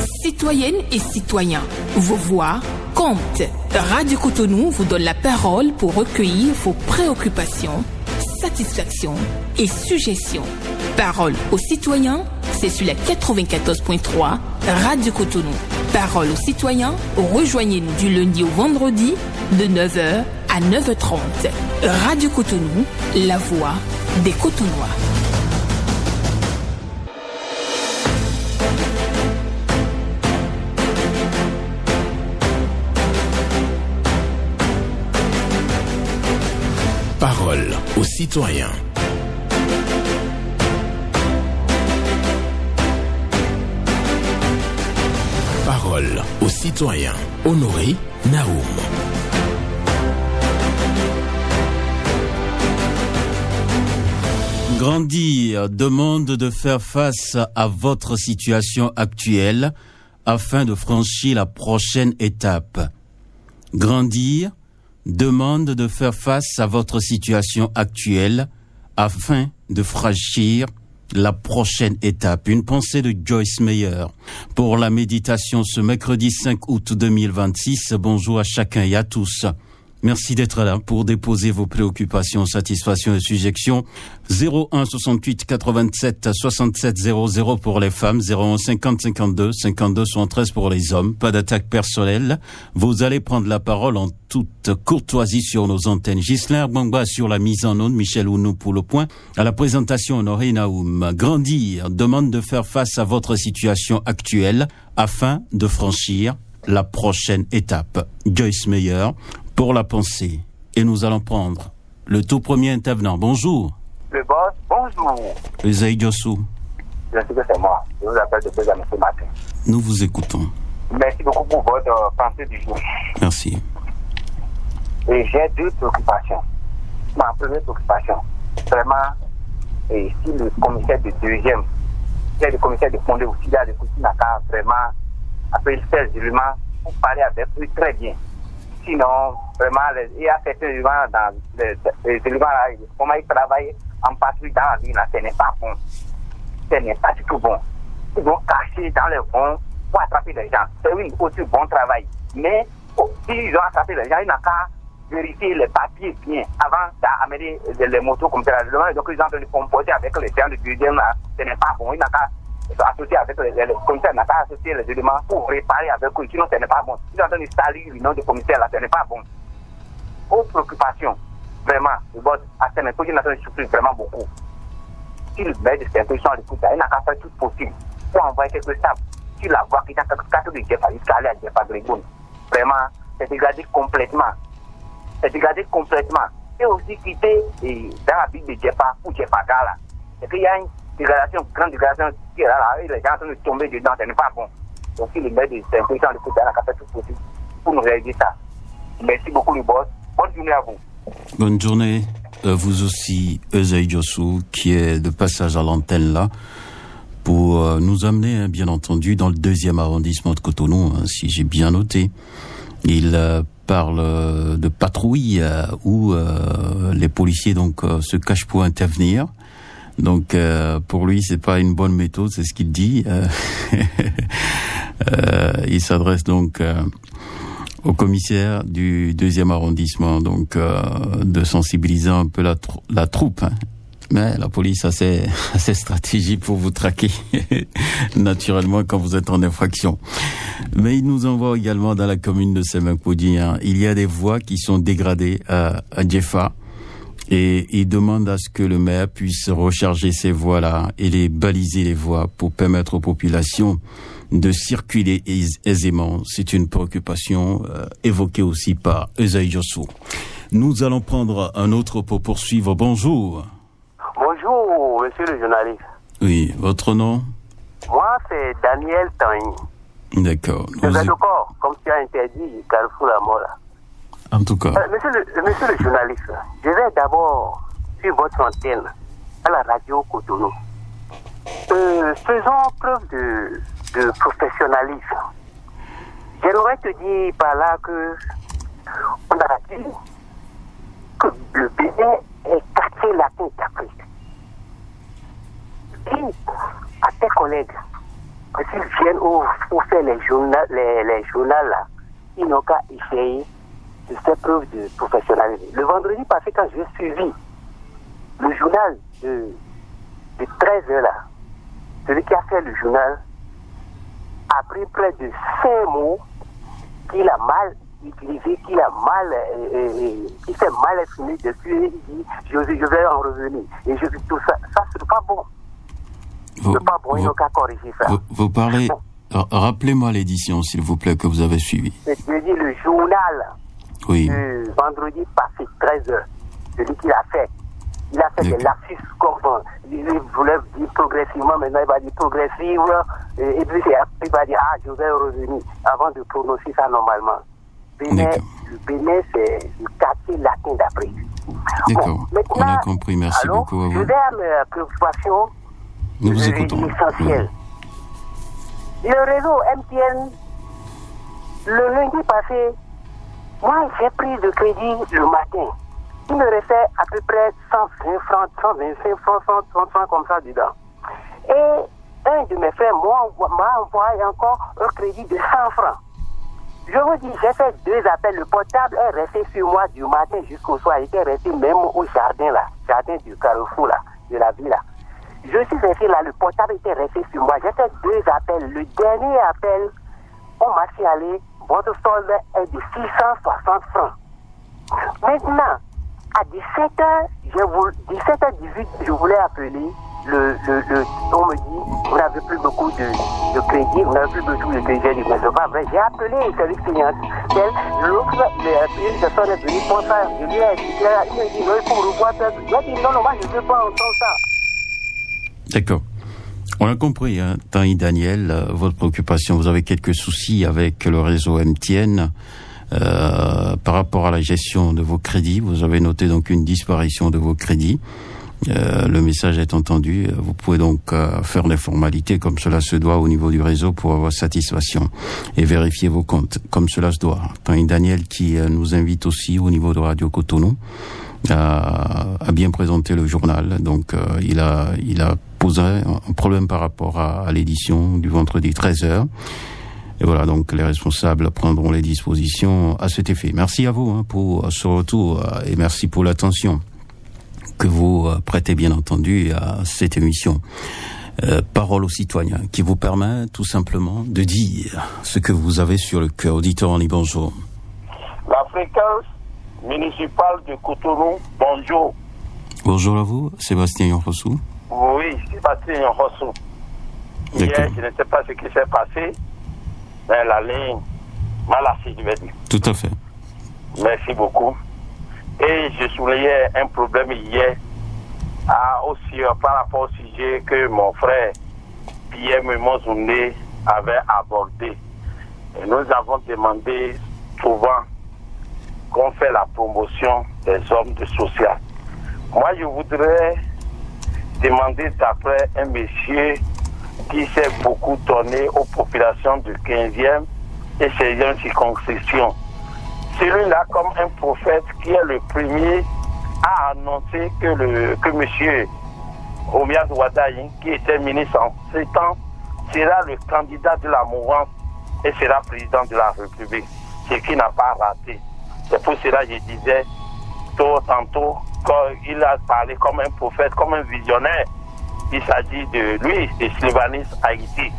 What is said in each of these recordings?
Citoyennes et citoyens, vos voix comptent. Radio Cotonou vous donne la parole pour recueillir vos préoccupations, satisfactions et suggestions. Parole aux citoyens, c'est sur la 94.3 Radio Cotonou. Parole aux citoyens, rejoignez-nous du lundi au vendredi de 9h à 9h30. Radio Cotonou, la voix des Cotonnois. Parole aux citoyens. Parole aux citoyens. Honoré Naoum. Grandir demande de faire face à votre situation actuelle afin de franchir la prochaine étape. Grandir demande de faire face à votre situation actuelle afin de franchir la prochaine étape. Une pensée de Joyce Meyer pour la méditation ce mercredi 5 août 2026. Bonjour à chacun et à tous. Merci d'être là pour déposer vos préoccupations, satisfactions et suggestions. 01 68 87 67 00 pour les femmes, 01 50 52 52 73 pour les hommes. Pas d'attaque personnelle. Vous allez prendre la parole en toute courtoisie sur nos antennes. Ghislain Bangba sur la mise en onde, Michel Ounou pour le point. À la présentation, Honoré Naoum. Grandir demande de faire face à votre situation actuelle afin de franchir la prochaine étape. Joyce Meyer pour la pensée. Et nous allons prendre le tout premier intervenant. Bonjour. Le boss, bonjour. Esaïe Diossou. Je sais que c'est moi. Je vous appelle depuis ce matin. Nous vous écoutons. Merci beaucoup pour votre pensée du jour. Merci. Et j'ai deux préoccupations. Ma première préoccupation, vraiment, et si le commissaire de deuxième, le commissaire de fondé aussi, là, de Koutinaka, vraiment, après il fait les éléments pour parler avec eux très bien. Sinon, vraiment, il y a certains éléments dans les éléments là, comment ils travaillent en patrouille dans la ville, là, ce n'est pas bon. Ce n'est pas du tout bon. Ils vont cacher dans le fond pour attraper les gens. C'est oui, aussi bon travail. Mais s'ils ont attrapé les gens, ils n'ont qu'à vérifier les papiers bien avant d'amener les motos comme ça. Donc, ils ont de composer avec les gens du deuxième là. Ce n'est pas bon. Ils n'ont qu'à associer avec les commissaires, n'a pas associé les éléments pour réparer avec eux, sinon ce n'est pas bon. Ils ont donné salut le nom du commissaire là, ce n'est pas bon. Aux préoccupations, vraiment, le boss, à ce moment-là, il souffre vraiment beaucoup. Si le maire de cette impression l'écoute, il n'a qu'à faire tout possible pour envoyer quelques sables sur la voie qui est à 4 de Djefa, jusqu'à aller à Djefa Grégoun. Vraiment, c'est dégradé complètement. C'est dégradé complètement. Et aussi quitter dans la ville de Djefa ou Djefa Gala. Et qu'il y a une dégradation, grande dégradation qui est là, et les gens sont tombés dedans, ce n'est pas bon. Donc si le maire de cette impression l'écoute, il n'a qu'à faire tout possible pour nous réaliser ça. Merci beaucoup le boss. Bonne journée à vous. Bonne journée. Vous aussi, Esaïe Diossou, qui est de passage à l'antenne là, pour nous amener, bien entendu, dans le 2e arrondissement de Cotonou, si j'ai bien noté. Il parle de patrouille où les policiers donc se cachent pour intervenir. Donc pour lui, c'est pas une bonne méthode, c'est ce qu'il dit. Il s'adresse donc au commissaire du 2e arrondissement, donc de sensibiliser un peu la troupe. Hein. Mais la police a ses stratégies pour vous traquer, naturellement, quand vous êtes en infraction. Mais il nous envoie également dans la commune de Semenkoudi. Hein. Il y a des voies qui sont dégradées à Djefa. Et il demande à ce que le maire puisse recharger ces voies-là et les baliser les voies pour permettre aux populations de circuler aisément. C'est une préoccupation évoquée aussi par Esaïe Diossou. Nous allons prendre un autre pour poursuivre. Bonjour. Bonjour, monsieur le journaliste. Oui, votre nom? Moi, c'est Daniel Tanny. D'accord. Je vais d'accord, comme tu as interdit, Carrefour la mort là. En tout cas. Monsieur le journaliste, je vais d'abord sur votre antenne à la radio Cotonou. Faisons preuve de professionnalisme. J'aimerais te dire par là que on a dit que le Bénin est cassé latin d'Afrique. Dis à tes collègues s'ils viennent pour faire les journaux là, ils n'ont qu'à essayer de faire preuve de professionnalisme. Le vendredi passé, quand j'ai suivi le journal de 13h là, celui qui a fait le journal a pris près de 5 mots qu'il a mal utilisé, qu'il s'est mal exprimé depuis. Il dit je vais en revenir. Et je dis tout ça, c'est pas bon. C'est pas bon, ils n'ont qu'à corriger ça. Vous parlez. Rappelez-moi l'édition, s'il vous plaît, que vous avez suivie. Je dis le journal du vendredi passé, 13h. Celui qu'il a fait. Il a fait des lapsus comme il voulait dire progressivement, maintenant il va dire progressivement, et puis il va dire je vais revenir avant de prononcer ça normalement. Le Bénin, c'est le quartier latin d'Afrique. D'accord, on a compris, merci beaucoup à vous. Je vais à mes préoccupations. Nous vous écoutons. Essentielles. Le réseau MTN, le lundi passé, moi j'ai pris de crédit le matin. Il me restait à peu près 120 francs, 125 francs, 130 francs comme ça dedans. Et un de mes frères m'a envoyé encore un crédit de 100 francs. Je vous dis, j'ai fait 2 appels. Le portable est resté sur moi du matin jusqu'au soir. Il était resté même au jardin là, jardin du Carrefour là, de la ville là. Je suis resté là, le portable était resté sur moi. J'ai fait 2 appels. Le dernier appel, on m'a signalé, votre solde est de 660 francs. Maintenant, à 17h18, je voulais appeler on me dit, vous n'avez plus beaucoup de crédit, vous n'avez plus beaucoup de crédit. J'ai dit, mais c'est pas vrai. J'ai appelé le service clientèle, une personne est venue pour ça. Je lui ai expliqué, il me dit, non, il faut revoir ça. J'ai dit, non, moi, je ne veux pas entendre ça. D'accord. On a compris, hein, Tanguy Daniel, votre préoccupation. Vous avez quelques soucis avec le réseau MTN. Par rapport à la gestion de vos crédits, vous avez noté donc une disparition de vos crédits. Le message est entendu. Vous pouvez donc faire les formalités comme cela se doit au niveau du réseau pour avoir satisfaction et vérifier vos comptes comme cela se doit. Tanguy Daniel qui nous invite aussi au niveau de Radio Cotonou a bien présenté le journal. Donc il a posé un problème par rapport à l'édition du vendredi 13h. Et voilà, donc les responsables prendront les dispositions à cet effet. Merci à vous pour ce retour et merci pour l'attention que vous prêtez bien entendu à cette émission. Parole aux citoyens, qui vous permet tout simplement de dire ce que vous avez sur le cœur. Auditeur, on dit bonjour. La fréquence municipale de Cotonou, bonjour. Bonjour à vous, Sébastien Yonrossou. Oui, Sébastien Yonrossou. Hier, je ne sais pas ce qui s'est passé, mais la ligne m'a lassé, je vais dire. Tout à fait. Merci beaucoup. Et je soulignais un problème hier par rapport au sujet que mon frère Pierre Memozouné avait abordé. Et nous avons demandé souvent qu'on fait la promotion des hommes de social. Moi, je voudrais demander d'après un monsieur qui s'est beaucoup donné aux populations de 15e et 16e circonscription. Celui-là, comme un prophète qui est le premier à annoncer que monsieur Omiad Ouadaï, qui était ministre en 7 ans, sera le candidat de la mouvance et sera président de la République, ce qui n'a pas raté. C'est pour cela que je disais tantôt qu'il a parlé comme un prophète, comme un visionnaire. Il s'agit de lui, de Sylvanis Haïti.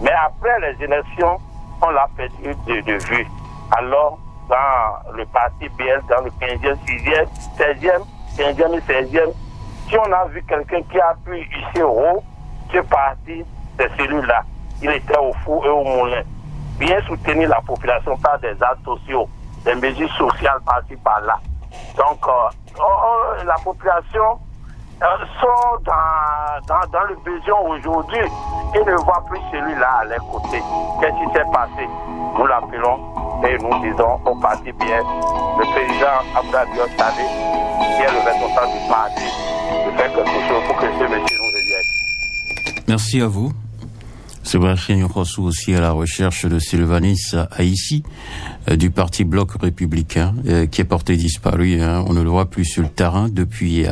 Mais après les élections, on l'a perdu de vue. Alors, dans le parti BL, dans le 15e, 6e, 16e, 15e et 16e, si on a vu quelqu'un qui a pu hisser au haut, ce parti, c'est celui-là. Il était au four et au moulin. Bien soutenir la population par des actes sociaux, des mesures sociales par-ci, par-là. Donc, la population sont dans le besoin aujourd'hui et ne voit plus celui-là à leur côté. Qu'est-ce qui s'est passé? Nous l'appelons et nous disons au parti bien, le président Abdallah Saleh, qui est le responsable du parti, de faire quelque chose pour que ce monsieur nous revienne. Merci à vous. Sébastien Yonrossou aussi à la recherche de Sylvanis Haïti du parti Bloc républicain qui est porté disparu. On ne le voit plus sur le terrain depuis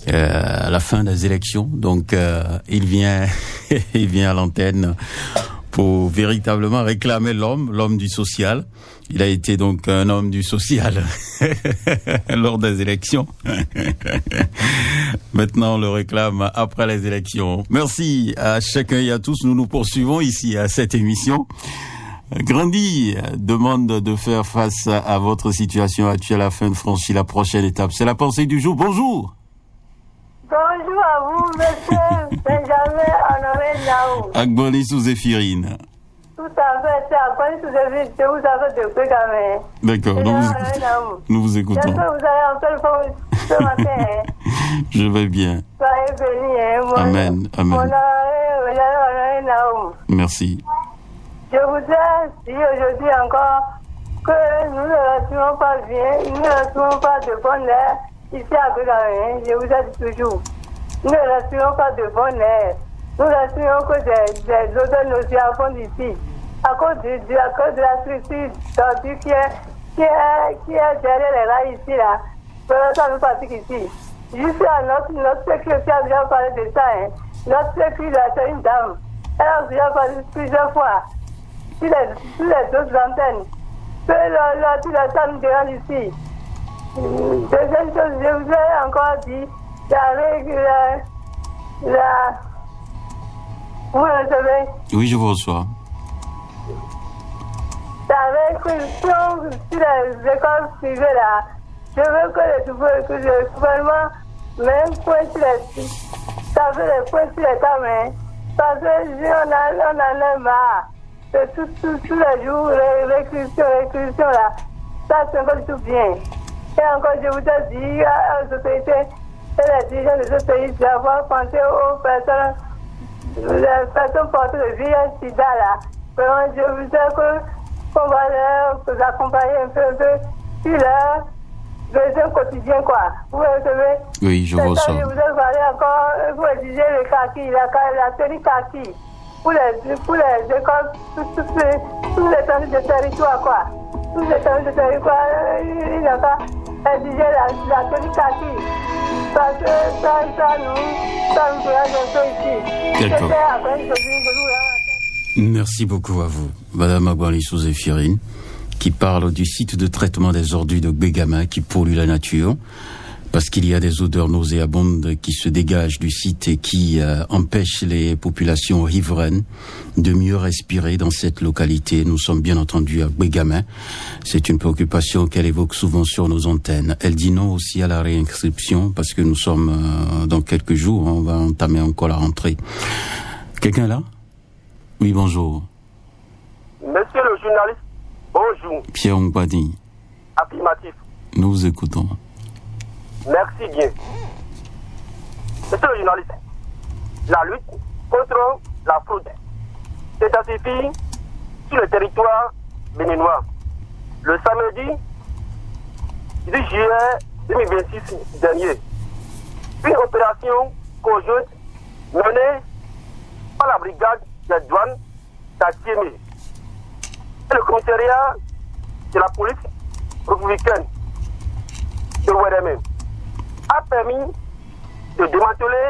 à la fin des élections. Donc, il vient à l'antenne pour véritablement réclamer l'homme du social. Il a été donc un homme du social lors des élections. Maintenant, on le réclame après les élections. Merci à chacun et à tous. Nous nous poursuivons ici à cette émission. Grandi demande de faire face à votre situation actuelle afin de franchir la prochaine étape. C'est la pensée du jour. Bonjour. Bonjour à vous, monsieur Benjamin Honoré Naou. Agboli sous Zéphirine. Tout à fait, c'est Agboli sous Zéphirine, c'est vous avez de Bégamé. D'accord, nous vous écoutons. J'espère que vous allez en pleine forme ce matin. Je vais bien. Soyez bénis, Amen, amen. Honoré Naou. Merci. Je voudrais dire aujourd'hui encore que nous ne retrouvons pas bien, nous ne retrouvons pas de bonheur ici à Bégamé. Je vous ai dit toujours. Nous ne retrouvons pas de bonheur. Nous ne retrouvons que des odeurs nauséabondes ici. À cause de la structure tordue qui est derrière les rails ici, là. Ça nous pratique ici. Juste à notre sécurité a déjà parlé de ça. Hein. Notre sécurité, c'est une dame. Elle a déjà parlé plusieurs fois. Sur les autres antennes. Que l'ordi la salle de ici. Deuxième chose, je vous ai encore dit, vous recevez? Oui, je vous reçois. La réclusion sur les écoles privées là, je veux que le gouvernement mette point sur les points sur les tables, parce que on en a marre. Tous les jours, réclusion là, ça c'est pas du tout bien. Et encore, je vous ai dit aux autorités et les dirigeants de ce pays d'avoir pensé aux personnes, les personnes portées de VIH-Sida là. Vraiment, je vous ai qu'on va les accompagner un peu sur leur besoin quotidien, quoi. Vous recevez? Oui, je vous reçois. Je vous ai parlé encore, vous exigez le kaki, la tenue kaki. Pour les écoles, tous les temps de territoire, quoi. Tous les temps de territoire, il n'a pas exigé la tenue kaki. Parce que ça nous fera ici. D'accord. Merci beaucoup à vous, Madame Agbali sous Zéphirine, qui parle du site de traitement des ordures de Bégamin qui pollue la nature. Parce qu'il y a des odeurs nauséabondes qui se dégagent du site et qui empêchent les populations riveraines de mieux respirer dans cette localité. Nous sommes bien entendu à Bégamin. C'est une préoccupation qu'elle évoque souvent sur nos antennes. Elle dit non aussi à la réinscription parce que nous sommes dans quelques jours, on va entamer encore la rentrée. Quelqu'un là? Oui, bonjour. Monsieur le journaliste, bonjour. Pierre Ongbadi. Affirmatif. Nous vous écoutons. Merci bien. Monsieur le journaliste, la lutte contre la fraude s'intensifie sur le territoire béninois. Le samedi 10 juillet 2026 dernier, une opération conjointe menée par la brigade des douanes d'Atiémé et le commissariat de la police républicaine de Ouérémé a permis de démanteler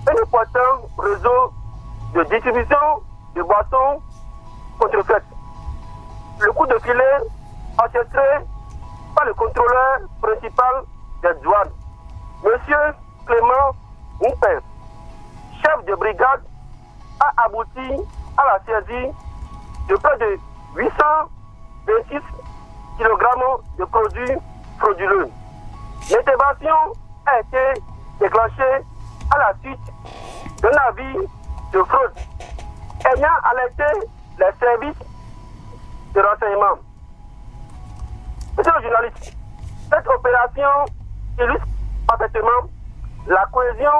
un important réseau de distribution de boissons contrefaites. Le coup de filet orchestré par le contrôleur principal des douanes, M. Clément Moupin, chef de brigade, a abouti à la saisie de près de 826 kg de produits frauduleux. L'intervention a été déclenchée à la suite d'un avis de fraude ayant alerté les services de renseignement. Monsieur le journaliste, cette opération illustre parfaitement la cohésion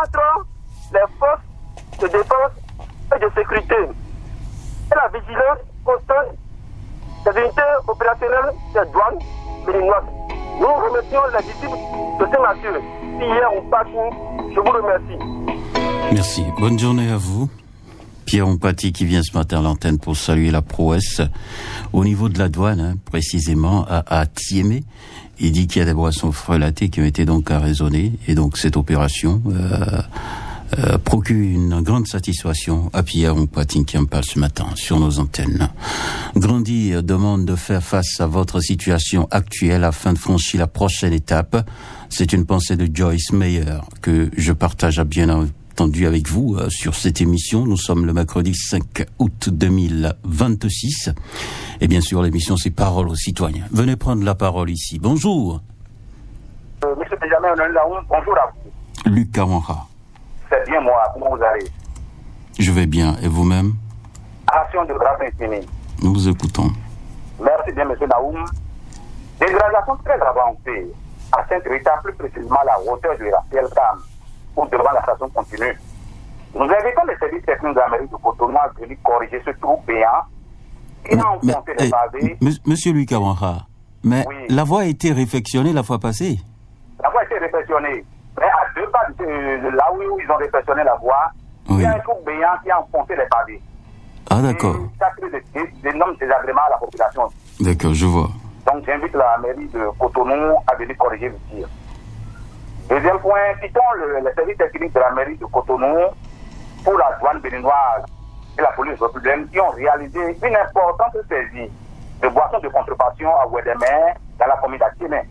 entre les forces de défense et de sécurité et la vigilance constante des unités opérationnelles des douanes béninoises. Nous remercions les disciples de ce monsieur. Hier, on passe. Je vous remercie. Merci. Bonne journée à vous. Pierre Ompati qui vient ce matin à l'antenne pour saluer la prouesse au niveau de la douane, précisément à Thiémé. Il dit qu'il y a des boissons frelatées qui ont été donc arraisonnées et donc cette opération procure une grande satisfaction à Pierre Ompati qui en parle ce matin sur nos antennes. Grandi demande de faire face à votre situation actuelle afin de franchir la prochaine étape. C'est une pensée de Joyce Meyer que je partage bien entendu avec vous sur cette émission. Nous sommes le mercredi 5 août 2026 et bien sûr l'émission c'est Parole aux citoyens. Venez prendre la parole ici. Bonjour. Monsieur Benjamin, bonjour à vous. Luc Kawanra. C'est bien moi, comment vous allez? Je vais bien, et vous-même? Action de grâce infinie. Nous vous écoutons. Merci bien, monsieur Naoum. Dégradation très avancée à Sainte-Rita, plus précisément à la hauteur de la CLCAM, ou devant la station continue. Nous invitons les services techniques de la mairie de Cotonou à venir corriger ce trou béant qui a enfoncé les pavés. Monsieur Luc Kawanra, mais oui. La voie a été réfectionnée la fois passée? La voie a été réfectionnée. Mais à 2 pas de là où ils ont réfectionné la voie, oui. Il y a un trou béant qui a enfoncé les pavés. Ah d'accord. Et ça crée d'énormes désagréments à la population. D'accord, je vois. Donc j'invite la mairie de Cotonou à venir corriger le tir. Deuxième point, citons les services techniques de la mairie de Cotonou pour la douane béninoise et la police républicaine qui ont réalisé une importante saisie de boissons de contrefaçon à Ouédémer dans la commune d'Atiémé.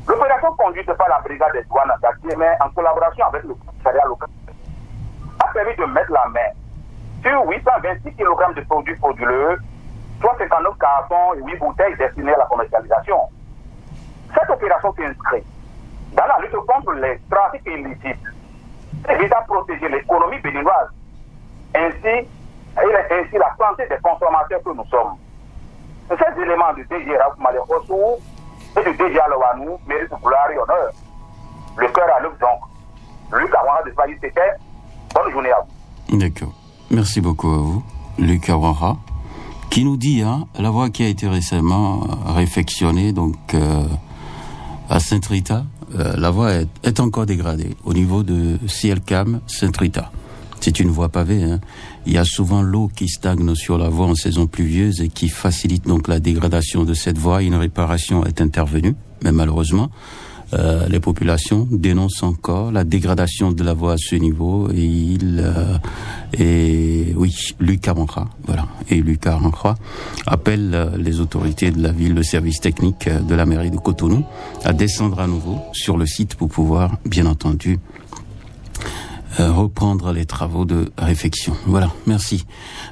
L'opération conduite par la brigade des douanes d'Atiémé en collaboration avec le commissariat local a permis de mettre la main sur 826 kg de produits frauduleux, soit 59 cartons et 8 bouteilles destinées à la commercialisation. Cette opération s'inscrit dans la lutte contre les trafics illicites et vise à protéger l'économie béninoise, ainsi la santé des consommateurs que nous sommes. Ces éléments du DG Raouf Malekosou et du DG Alowanou méritent gloire et honneur. Le cœur à l'œuvre donc. Luc Awara de Faïs Tété, bonne journée à vous. D'accord. Merci beaucoup à vous, Luc Awara, qui nous dit, la voie qui a été récemment réfectionnée, donc à Sainte-Rita, la voie est encore dégradée au niveau de CLCAM Sainte-Rita. C'est une voie pavée. Il y a souvent l'eau qui stagne sur la voie en saison pluvieuse et qui facilite donc la dégradation de cette voie. Une réparation est intervenue, mais malheureusement, les populations dénoncent encore la dégradation de la voie à ce niveau. Et Luc Kawanra, voilà, et Luc Kawanra appelle les autorités de la ville, le service technique de la mairie de Cotonou, à descendre à nouveau sur le site pour pouvoir, bien entendu, reprendre les travaux de réfection. Voilà, merci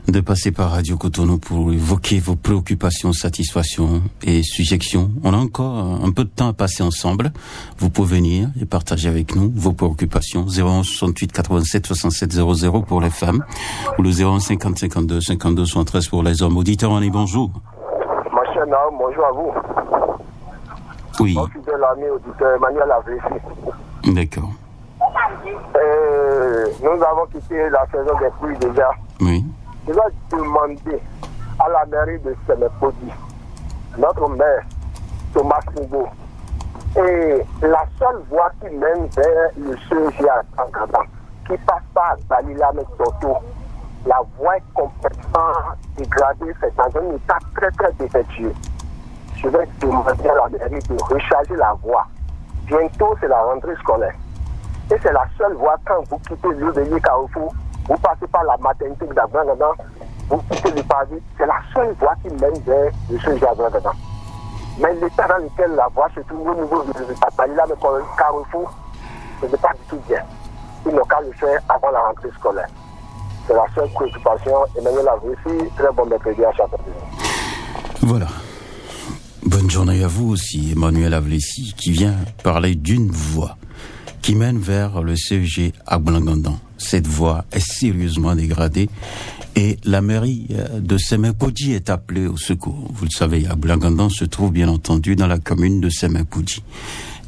de passer par Radio Cotonou pour évoquer vos préoccupations, satisfactions et suggestions. On a encore un peu de temps à passer ensemble. Vous pouvez venir et partager avec nous vos préoccupations. 01 68 87 67 00 pour les femmes ou le 01 50 52 52 73 pour les hommes. Auditeurs, on est bonjour. Monsieur Naum, bonjour à vous. Oui. Mon fidèle ami auditeur Emmanuel Avressi. D'accord. Nous avons quitté la saison des pluies déjà. Oui. Je vais demander à la mairie de Sémépodi, notre maire, Thomas Pougo, et la seule voie qui mène vers le CEGA en Gabon, qui passe par Balila Toto, la voie est complètement dégradée, c'est dans un état très très défectueux. Je vais demander à la mairie de recharger la voie. Bientôt, c'est la rentrée scolaire. Et c'est la seule voie quand vous quittez l'île de Carrefour, vous passez par la maternité de Gabon, vous quittez le pavé, c'est la seule voie qui mène vers le CEGA dedans. Mais l'état dans lequel la voie se trouve au niveau de Balila Carrefour, ce n'est pas du tout bien. Ils n'ont qu'à le faire avant la rentrée scolaire. C'est la seule préoccupation. Emmanuel Avressi, très bon mercredi à Châteaubriand. Voilà. Bonne journée à vous aussi, Emmanuel Avressi, qui vient parler d'une voie qui mène vers le CEG à Blangandan. Cette voie est sérieusement dégradée et la mairie de Sémépodi est appelée au secours. Vous le savez, à Blangandan se trouve bien entendu dans la commune de Sémépodi.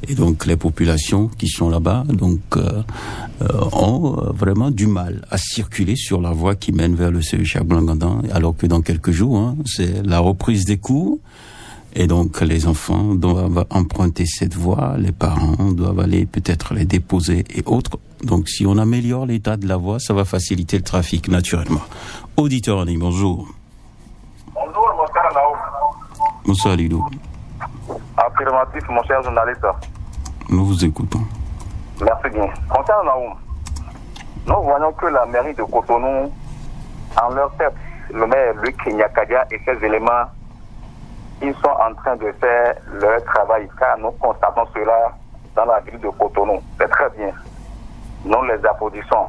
Et donc les populations qui sont là-bas ont vraiment du mal à circuler sur la voie qui mène vers le CEG à Blangandan, alors que dans quelques jours, c'est la reprise des cours. Et donc, les enfants doivent emprunter cette voie, les parents doivent aller peut-être les déposer et autres. Donc, si on améliore l'état de la voie, ça va faciliter le trafic, naturellement. Auditeur en ligne, bonjour. Bonjour, mon cher Naoum. Bonsoir, Lidou. Affirmatif, mon cher journaliste. Nous vous écoutons. Merci bien. Concernant Naoum, nous voyons que la mairie de Cotonou, en leur tête, le maire Luc Nyakadia et ses éléments, ils sont en train de faire leur travail, car nous constatons cela dans la ville de Cotonou. C'est très bien. Nous les applaudissons.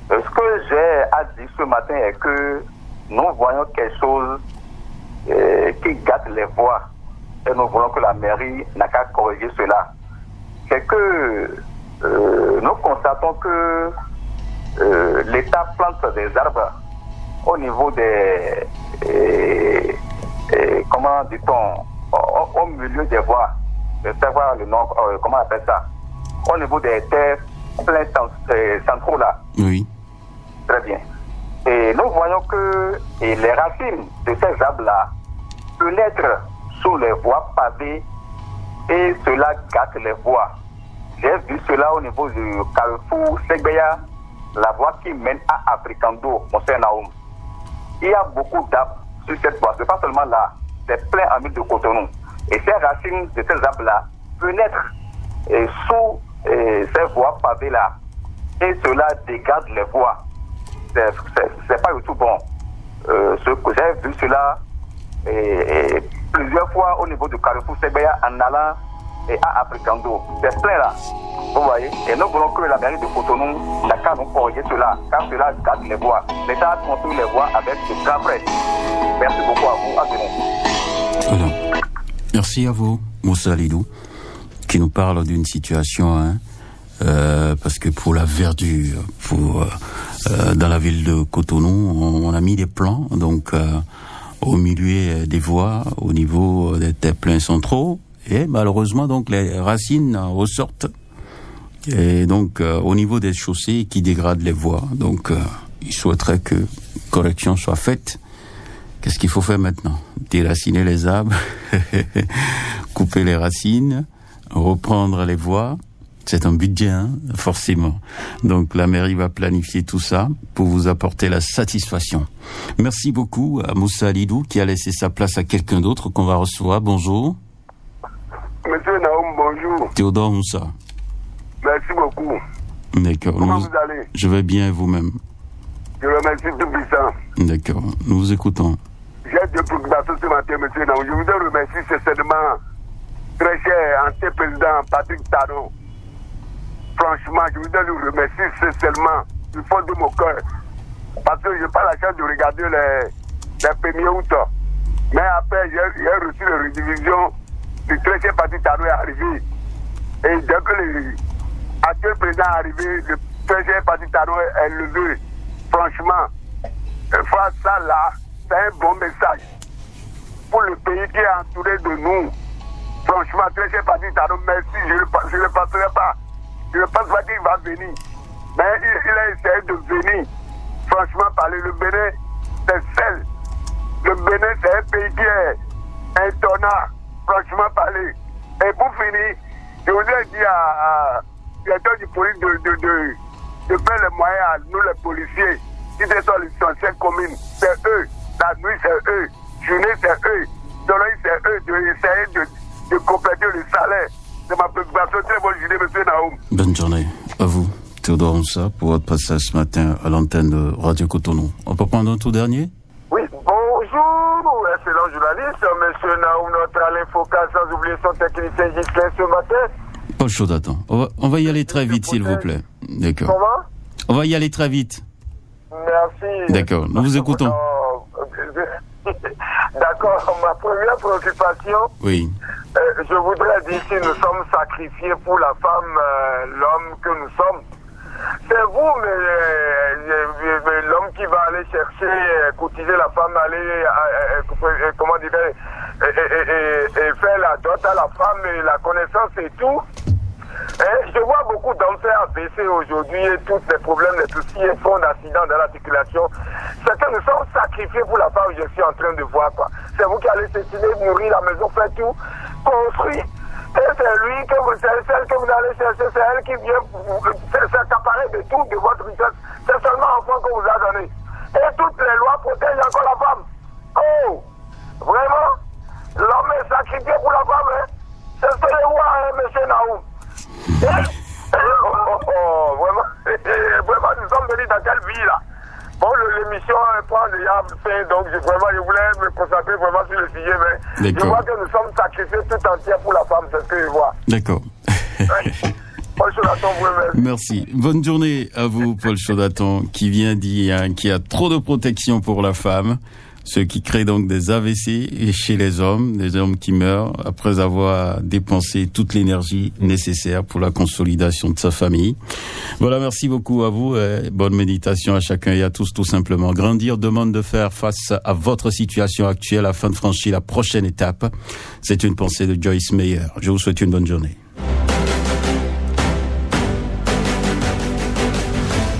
Ce que j'ai à dire ce matin est que nous voyons quelque chose qui gâte les voies. Et nous voulons que la mairie n'a qu'à corriger cela. C'est que nous constatons que l'État plante des arbres au niveau des... comment dit-on, au milieu des voies. Je sais pas le nom, comment on appelle ça. Au niveau des terres pleins centraux là. Oui. Très bien. Et nous voyons que les racines de ces arbres-là pénètrent sous les voies pavées et cela gâte les voies. J'ai vu cela au niveau du Carrefour Segbeya, la voie qui mène à Africando, mon cher Naoum. Il y a beaucoup d'arbres sur cette voie. C'est pas seulement là, c'est plein en ville de Cotonou. Et ces racines de ces arbres-là pénètrent sous ces voies pavées-là. Et cela dégage les voies. C'est pas du tout bon. Ce que j'ai vu cela plusieurs fois au niveau du Carrefour Segbeya en allant à Africando. C'est plein là. Vous voyez? Et nous voulons que la mairie de Cotonou n'a qu'à nous corriger cela, car cela gâte les voies. L'État a construit les voies avec de grands frais. Merci beaucoup à vous. À demain. Voilà. Merci à vous, Moussa Lidou, qui nous parle d'une situation, parce que pour la verdure, dans la ville de Cotonou, on a mis des plans, donc au milieu des voies, au niveau des terres pleins centraux, et malheureusement donc les racines ressortent, et donc au niveau des chaussées qui dégradent les voies. Donc il souhaiterait que correction soit faite. Qu'est-ce qu'il faut faire maintenant? Déraciner les arbres, couper les racines, reprendre les voies. C'est un budget, forcément. Donc la mairie va planifier tout ça pour vous apporter la satisfaction. Merci beaucoup à Moussa Lidou qui a laissé sa place à quelqu'un d'autre qu'on va recevoir. Bonjour. Monsieur Naoum, bonjour. Théodore Moussa. Merci beaucoup. D'accord. Comment vous allez? Je vais bien, vous-même. Je remercie tout puissant. D'accord. Nous vous écoutons. J'ai deux préoccupations ce matin, monsieur Naoum. Je vous remercie sincèrement, très cher ancien président Patrick Talon. Franchement, je voudrais lui remercier sincèrement du fond de mon cœur. Parce que je n'ai pas la chance de regarder les 1er août. Mais après, j'ai reçu la redivision du très cher Patrick Talon est arrivé. Et dès que l'actuel président est arrivé, le très cher Patrick Talon est levé. Franchement, face ça là, c'est un bon message pour le pays qui est entouré de nous. Franchement, très cher Patrick Talon, merci, je ne le passerai pas. Je ne pense pas qu'il va venir. Mais il a essayé de venir. Franchement, parler. Le Bénin, c'est seul. Le Bénin, c'est un pays qui est intonnable. Franchement, parler. Et pour finir, je voudrais dire à directeur du police de faire les moyens à nous, les policiers, qui sont les anciennes communes. C'est eux. La nuit, c'est eux. Journée, c'est eux. Soleil, c'est eux. D'essayer de compléter le salaire. C'est ma préoccupation. Très bonne journée, monsieur Naoum. Bonne journée à vous, Théodore Moussa, pour votre passage ce matin à l'antenne de Radio Cotonou. On peut prendre un tout dernier? Oui, bonjour, excellent journaliste, monsieur Naoum, notre Alain Foucault, sans oublier son technicien Gislain ce matin. Pas le chaud d'attendre. On va y aller très vite, s'il vous plaît. D'accord. Comment? On va y aller très vite. Merci. D'accord, nous vous écoutons. D'accord, ma première préoccupation, oui. Je voudrais dire que nous sommes sacrifiés pour la femme, l'homme que nous sommes. C'est vous, mais l'homme qui va aller chercher, cotiser la femme, aller, comment dirais, et faire la dot à la femme et la connaissance et tout. Je vois beaucoup d'hommes faire AVC aujourd'hui et tous les problèmes, les soucis et fonds d'accidents dans la circulation. C'est que nous sommes sacrifiés pour la femme, je suis en train de voir quoi. C'est vous qui allez s'étiner, nourrir la maison, faire tout, construire. Et c'est lui c'est celle que vous allez chercher, c'est elle qui vient s'accaparer de tout, de votre richesse. C'est seulement enfant qu'on vous a donné. Et toutes les lois protègent encore la femme. Oh, vraiment, l'homme est sacrifié pour la femme, hein. C'est ce que je vois, hein, monsieur Naou. Vraiment, nous sommes venus dans quelle vie, là? Bon, l'émission prend déjà fin, donc je voulais me concentrer vraiment sur le sujet, mais je vois que nous sommes sacrifiés tout entier pour la femme, c'est ce que je vois. D'accord. Paul Chaudaton, vous-même. Merci. Bonne journée à vous, Paul Chaudaton, qui vient dire qu'il y a trop de protection pour la femme, ce qui crée donc des AVC chez les hommes, des hommes qui meurent après avoir dépensé toute l'énergie nécessaire pour la consolidation de sa famille. Voilà, merci beaucoup à vous et bonne méditation à chacun et à tous, tout simplement. Grandir demande de faire face à votre situation actuelle afin de franchir la prochaine étape. C'est une pensée de Joyce Meyer. Je vous souhaite une bonne journée.